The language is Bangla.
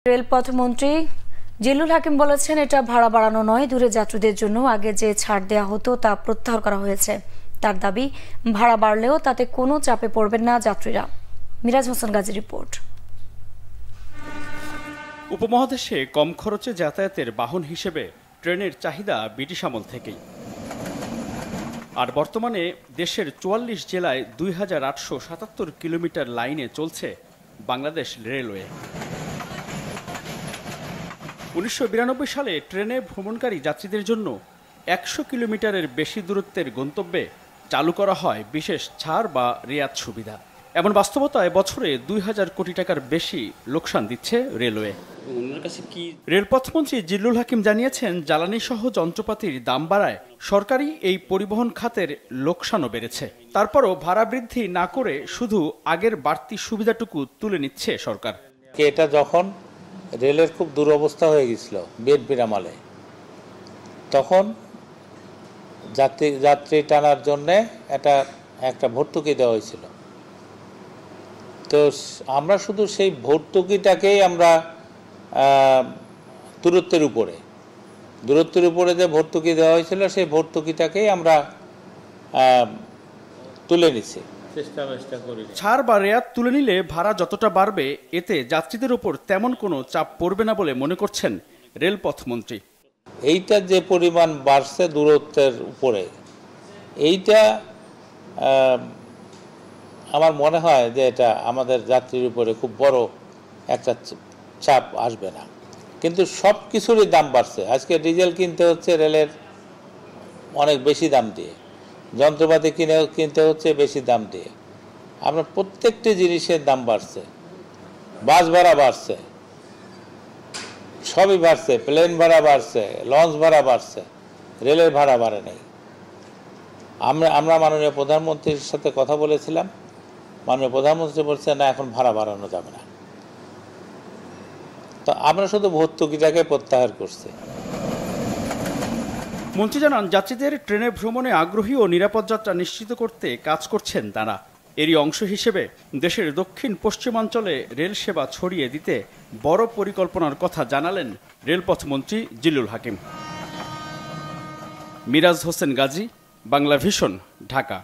রেলপথ মন্ত্রী জিল্লুল হাকিম বলেছেন, এটা ভাড়া বাড়ানো নয়, দূরের যাত্রীদের জন্য আগে যে ছাড় দেওয়া হতো তা প্রত্যাহার করা হয়েছে। তার দাবি, ভাড়া বাড়লেও তাতে কোনো চাপে পড়বেন না যাত্রীরা। মিরাজ হোসেন গাজী রিপোর্ট। উপমহাদেশে কম খরচে যাতায়াতের বাহন হিসেবে ট্রেনের চাহিদা ব্রিটিশ আমল থেকেই। আর বর্তমানে দেশের ৪৪ জেলায় ২,৮৭৭ কিলোমিটার লাইনে চলছে বাংলাদেশ রেলওয়ে। ১৯৯২ সালে ট্রেনে ভ্রমণকারী যাত্রীদের জন্য ১০০ কিলোমিটারের বেশি দূরত্বের গন্তব্যে চালু করা হয় বিশেষ ছাড় বা রিয়াত সুবিধা। এমন বাস্তবতায় বছরে ২,০০০ কোটি টাকার বেশি লোকসান দিচ্ছে রেলওয়ে। রেলপথমন্ত্রী জিল্লুল হাকিম জানিয়েছেন, জ্বালানি সহ যন্ত্রপাতির দাম বাড়ায় সরকারি এই পরিবহন খাতের লোকসানও বেড়েছে। তারপরও ভাড়া বৃদ্ধি না করে শুধু আগের বাড়তি সুবিধাটুকু তুলে নিচ্ছে সরকার। এটা যখন রেলের খুব দুরবস্থা হয়ে গেছিল বেদবিরামালে, তখন যাত্রী টানার জন্যে একটা ভর্তুকি দেওয়া হয়েছিল। তো আমরা শুধু সেই ভর্তুকিটাকেই আমরা দূরত্বের উপরে যে ভর্তুকি দেওয়া হয়েছিল সেই ভর্তুকিটাকেই আমরা তুলে নিচ্ছি। ছাড় বা রেয়াত তুলে নিলে ভাড়া যতটা বাড়বে, এতে যাত্রীদের উপর তেমন কোনো চাপ পড়বে না বলে মনে করছেন রেলপথমন্ত্রী। এইটা যে পরিমাণ বাড়ছে দূরত্বের উপরে, এইটা আমার মনে হয় যে এটা আমাদের যাত্রীর উপরে খুব বড় একটা চাপ আসবে না। কিন্তু সব কিছুরই দাম বাড়ছে। আজকে ডিজেল কিনতে হচ্ছে রেলের অনেক বেশি দাম দিয়ে, যন্ত্রপাতি কিনতে হচ্ছে বেশি দাম দিয়ে। আপনার প্রত্যেকটি জিনিসের দাম বাড়ছে, বাস ভাড়া বাড়ছে, সবই বাড়ছে, প্লেন ভাড়া বাড়ছে, লঞ্চ ভাড়া বাড়ছে, রেলের ভাড়া বাড়ে নাই। আমরা মাননীয় প্রধানমন্ত্রীর সাথে কথা বলেছিলাম, মাননীয় প্রধানমন্ত্রী বলছে না, এখন ভাড়া বাড়ানো যাবে না। তো আমরা শুধু ভর্তুকিটাকে প্রত্যাহার করছি। মন্ত্রী জানান, যাত্রীদের ট্রেনে ভ্রমণে আগ্রহী ও নিরাপদ যাত্রা নিশ্চিত করতে কাজ করছেন তারা। এরই অংশ হিসেবে দেশের দক্ষিণ পশ্চিমাঞ্চলে রেল সেবা ছড়িয়ে দিতে বড় পরিকল্পনার কথা জানালেন রেলপথমন্ত্রী জিল্লুল হাকিম। মিরাজ হোসেন গাজী, বাংলা ভিশন, ঢাকা।